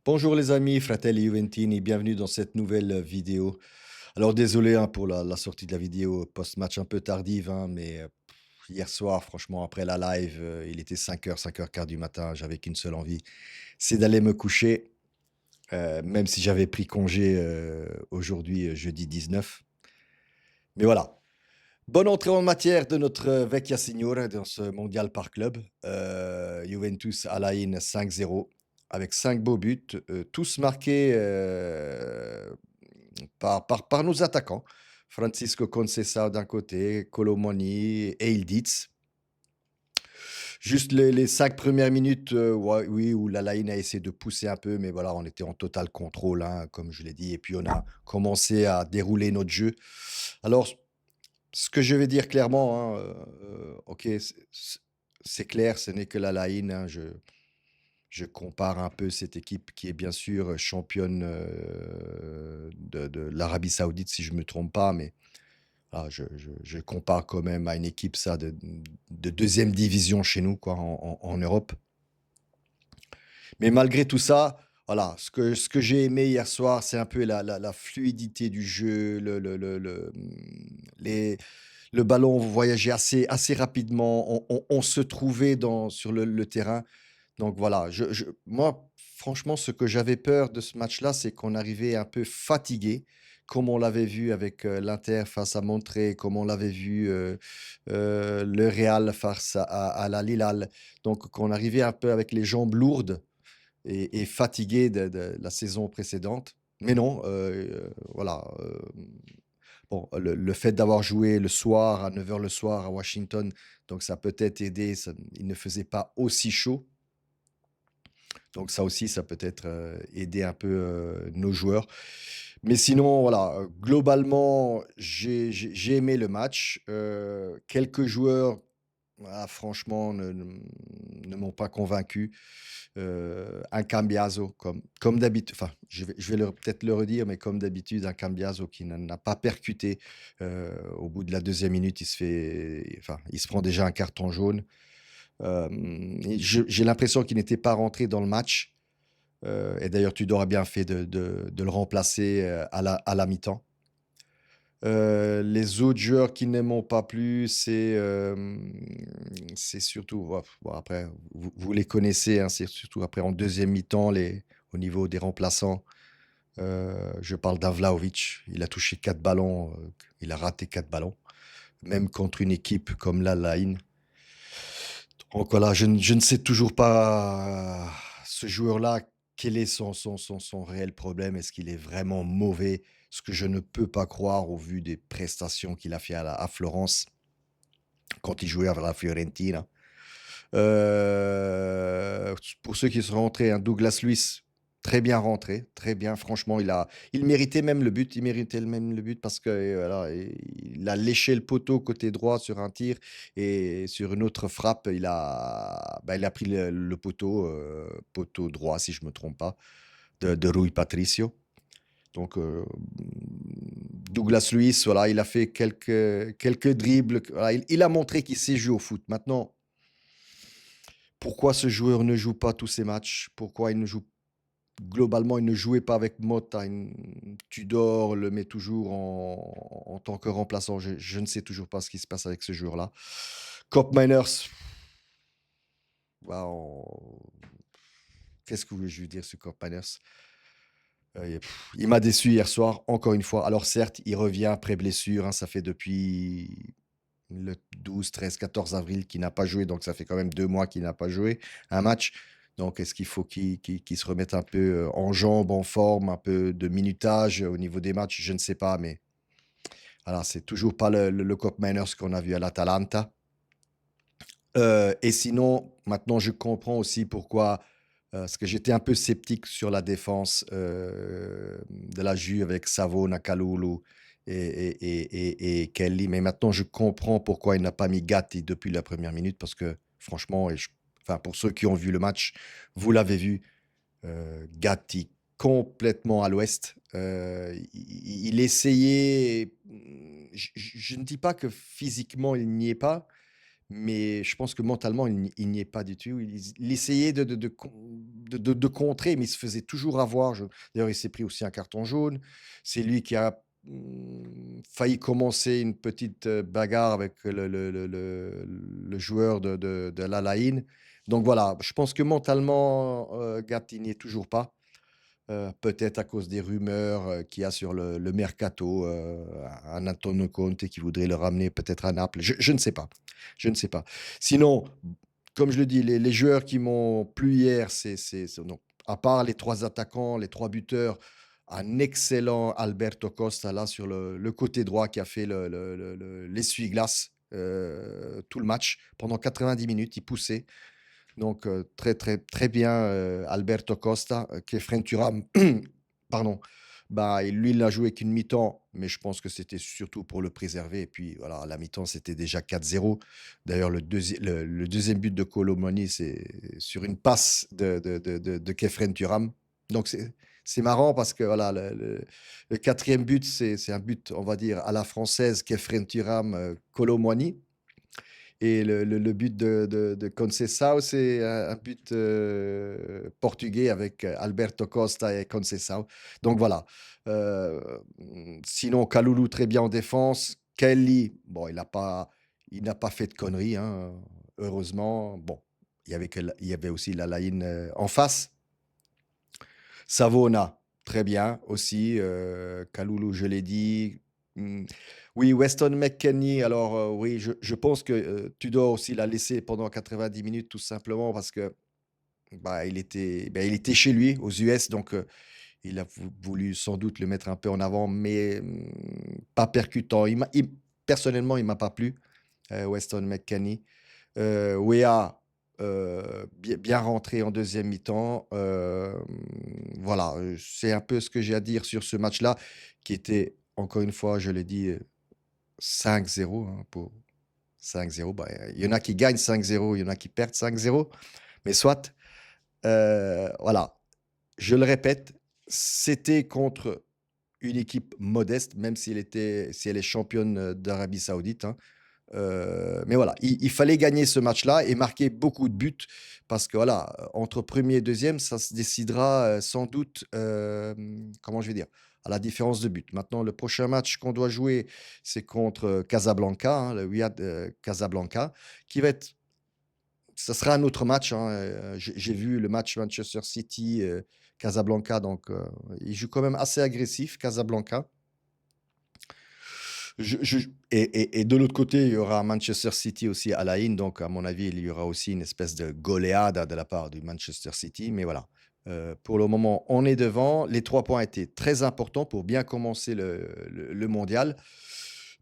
Bonjour les amis, Fratelli Juventini, bienvenue dans cette nouvelle vidéo. Alors désolé hein, pour la sortie de la vidéo post-match un peu tardive, hein, mais hier soir, franchement, après la live, il était 5h, 5h15 du matin, j'avais qu'une seule envie, c'est d'aller me coucher, même si j'avais pris congé aujourd'hui, jeudi 19. Mais voilà, bonne entrée en matière de notre Vecchia Signora dans ce mondial par club. Juventus à la in 5-0 avec 5 beaux buts, tous marqués par nos attaquants. Francisco Conceição d'un côté, Colomoni et Ildiz. Juste les 5 premières minutes, ouais, oui, où la Line a essayé de pousser un peu, mais voilà, on était en total contrôle, hein, comme je l'ai dit, et puis on a commencé à dérouler notre jeu. Alors, ce que je vais dire clairement, hein, OK, c'est clair, ce n'est que la Line, hein, je compare un peu cette équipe qui est bien sûr championne, de l'Arabie Saoudite si je ne me trompe pas, mais voilà, je compare quand même à une équipe ça de 2e division chez nous quoi en Europe. Mais malgré tout ça, voilà, ce que j'ai aimé hier soir, c'est un peu la fluidité du jeu, les le ballon voyageait assez rapidement, on se trouvait sur le terrain. Donc voilà, moi, franchement, ce que j'avais peur de ce match-là, c'est qu'on arrivait un peu fatigué, comme on l'avait vu avec, l'Inter face à Monterrey, comme on l'avait vu, le Real face à la Hilal. Donc qu'on arrivait un peu avec les jambes lourdes et fatigué de la saison précédente. Mais non, voilà, bon, le fait d'avoir joué le soir, à 9h le soir à Washington, donc ça a peut-être aidé, il ne faisait pas aussi chaud. Donc ça aussi, ça peut-être, aidé un peu, nos joueurs. Mais sinon, voilà, globalement, j'ai aimé le match. Quelques joueurs, ah franchement, ne m'ont pas convaincu. Un Cambiaso comme d'habitude, enfin, je vais peut-être le redire, mais comme d'habitude, un Cambiaso qui n'a pas percuté. Au bout de la 2e minute, il se prend déjà un carton jaune. Et j'ai l'impression qu'il n'était pas rentré dans le match, et d'ailleurs Tudor a bien fait de le remplacer, à la mi-temps. Les autres joueurs qui ne m'ont pas plu, c'est surtout bon après vous les connaissez, hein, c'est surtout après en 2e mi-temps au niveau des remplaçants. Je parle d'Avlaovic, il a touché 4 ballons, il a raté 4 ballons, même contre une équipe comme l'Al-Ain. Donc voilà, je ne sais toujours pas, ce joueur-là, quel est son réel problème? Est-ce qu'il est vraiment mauvais? Ce que je ne peux pas croire au vu des prestations qu'il a fait à Florence, quand il jouait avec la Fiorentina. Pour ceux qui sont rentrés, hein, Douglas Luiz, très bien rentré, très bien. Franchement, il méritait même le but. Il méritait même le but parce que voilà, il a léché le poteau côté droit sur un tir et sur une autre frappe, il a pris le poteau, poteau droit, si je me trompe pas, de Rui Patricio. Donc, Douglas Luiz, voilà, il a fait quelques dribbles. Voilà, il a montré qu'il sait jouer au foot. Maintenant, pourquoi ce joueur ne joue pas tous ses matchs? Pourquoi il ne joue globalement, il ne jouait pas avec Mota, Tudor le met toujours en tant que remplaçant. Je ne sais toujours pas ce qui se passe avec ce joueur-là. Kopp Miners, waouh, qu'est-ce que je veux dire sur Kopp Miners? Il m'a déçu hier soir, encore une fois. Alors certes, il revient après blessure, hein, ça fait depuis le 12, 13, 14 avril qu'il n'a pas joué, donc ça fait quand même 2 mois qu'il n'a pas joué un match. Donc est-ce qu'il faut qu'il se remette un peu, en jambes, en forme, un peu de minutage, au niveau des matchs? Je ne sais pas, mais voilà, c'est toujours pas le Kopp Meiners qu'on a vu à l'Atalanta. Et sinon, maintenant je comprends aussi pourquoi, parce que j'étais un peu sceptique sur la défense, de la Juve avec Savona, Kalulu et Kelly. Mais maintenant je comprends pourquoi il n'a pas mis Gatti depuis la première minute parce que franchement enfin pour ceux qui ont vu le match, vous l'avez vu, Gatti complètement à l'ouest. Il essayait, je ne dis pas que physiquement il n'y est pas, mais je pense que mentalement, il n'y est pas du tout. Il essayait de contrer, mais il se faisait toujours avoir. D'ailleurs, il s'est pris aussi un carton jaune. C'est lui qui a failli commencer une petite bagarre avec le joueur de l'Al-Ain. Donc voilà, je pense que mentalement, Gat, il n'y est toujours pas. Peut-être à cause des rumeurs, qu'il y a sur le mercato, un Antonio Conte qui voudrait le ramener peut-être à Naples. Je ne sais pas, je ne sais pas. Sinon, comme je le dis, les joueurs qui m'ont plu hier, c'est donc à part les 3 attaquants, les 3 buteurs, un excellent Alberto Costa là sur le côté droit qui a fait l'essuie-glace, tout le match. Pendant 90 minutes, il poussait. Donc, très, très, très bien, Alberto Costa, Khéphren Thuram, pardon, bah, et lui, il n'a joué qu'une mi-temps, mais je pense que c'était surtout pour le préserver. Et puis, voilà, à la mi-temps, c'était déjà 4-0. D'ailleurs, le 2e but de Kolo Muani, c'est sur une passe de Khéphren Thuram. Donc, c'est marrant parce que, voilà, le 4e but, c'est un but, on va dire, à la française, Khéphren Thuram, Kolo Muani. Et le but de Conceição, c'est un but portugais avec Alberto Costa et Conceição. Donc voilà. Euh, Sinon, Kaloulou très bien en défense. Kelly, bon, il n'a pas fait de conneries, hein, heureusement. Bon, il y avait aussi la Line en face. Savona, très bien aussi. Kaloulou, je l'ai dit. Hmm. Oui, Weston McKennie. Alors, oui, je pense que Tudor aussi l'a laissé pendant 90 minutes, tout simplement parce que bah, il était chez lui, aux US. Donc, il a voulu sans doute le mettre un peu en avant, mais pas percutant. Personnellement, il m'a pas plu, Weston McKennie. Weah, bien rentré en deuxième mi-temps. Voilà, c'est un peu ce que j'ai à dire sur ce match-là, qui était, encore une fois, je l'ai dit, 5-0, hein, pour 5-0. Bah, il y en a qui gagnent 5-0, il y en a qui perdent 5-0, mais soit. Voilà, je le répète, c'était contre une équipe modeste, même si elle est championne d'Arabie Saoudite, hein. Mais voilà, il fallait gagner ce match-là et marquer beaucoup de buts parce que voilà, entre premier et deuxième, ça se décidera sans doute, comment je vais dire, à la différence de but. Maintenant, le prochain match qu'on doit jouer, c'est contre Casablanca, hein, le Wydad Casablanca, qui va être, ça sera un autre match, hein. J'ai vu le match Manchester City Casablanca, donc ils jouent quand même assez agressif, Casablanca. Et de l'autre côté, il y aura Manchester City aussi à la Haine, donc à mon avis, il y aura aussi une espèce de goleada de la part du Manchester City. Mais voilà, pour le moment, on est devant. Les 3 points étaient très importants pour bien commencer le mondial.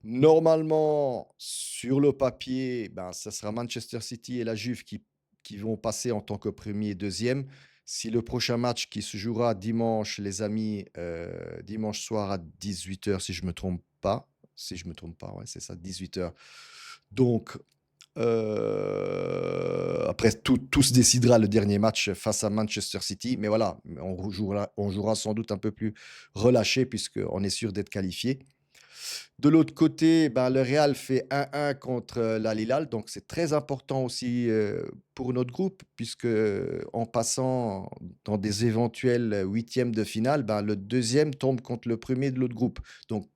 Normalement, sur le papier, ben, ça sera Manchester City et la Juve qui vont passer en tant que premier et deuxième. Si le prochain match qui se jouera dimanche, les amis, dimanche soir à 18 h, si je me trompe pas, si je me trompe pas, ouais, c'est ça, 18 h. Donc, après, tout se décidera le dernier match face à Manchester City. Mais voilà, on jouera sans doute un peu plus relâché puisqu'on est sûr d'être qualifié. De l'autre côté, ben, le Real fait 1-1 contre l'Al Hilal, donc c'est très important aussi pour notre groupe, puisque en passant dans des éventuels huitièmes de finale, ben, le deuxième tombe contre le premier de l'autre groupe. Donc,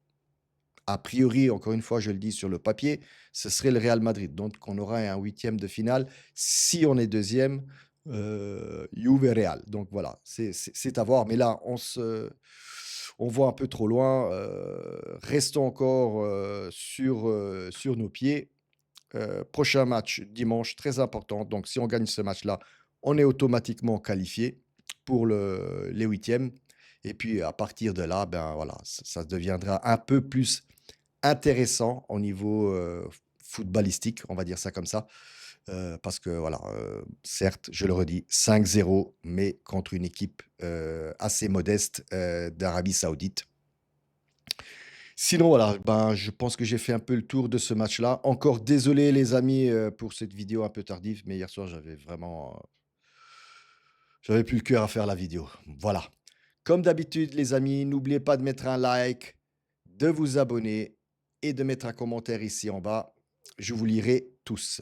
a priori, encore une fois, je le dis sur le papier, ce serait le Real Madrid. Donc, on aura un huitième de finale si on est deuxième, Juve Real. Donc voilà, c'est à voir. Mais là, on voit un peu trop loin. Restons encore sur nos pieds. Prochain match dimanche, très important. Donc, si on gagne ce match-là, on est automatiquement qualifié pour les huitièmes. Et puis, à partir de là, ben voilà, ça deviendra un peu plus intéressant au niveau footballistique, on va dire ça comme ça. Parce que voilà, certes, je le redis, 5-0, mais contre une équipe assez modeste d'Arabie Saoudite. Sinon, voilà, ben, je pense que j'ai fait un peu le tour de ce match-là. Encore désolé, les amis, pour cette vidéo un peu tardive, mais hier soir, j'avais plus le cœur à faire la vidéo. Voilà. Comme d'habitude, les amis, n'oubliez pas de mettre un like, de vous abonner et de mettre un commentaire ici en bas. Je vous lirai tous.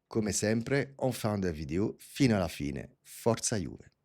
come sempre, en fin de vidéo, fino alla fine. Forza Juve!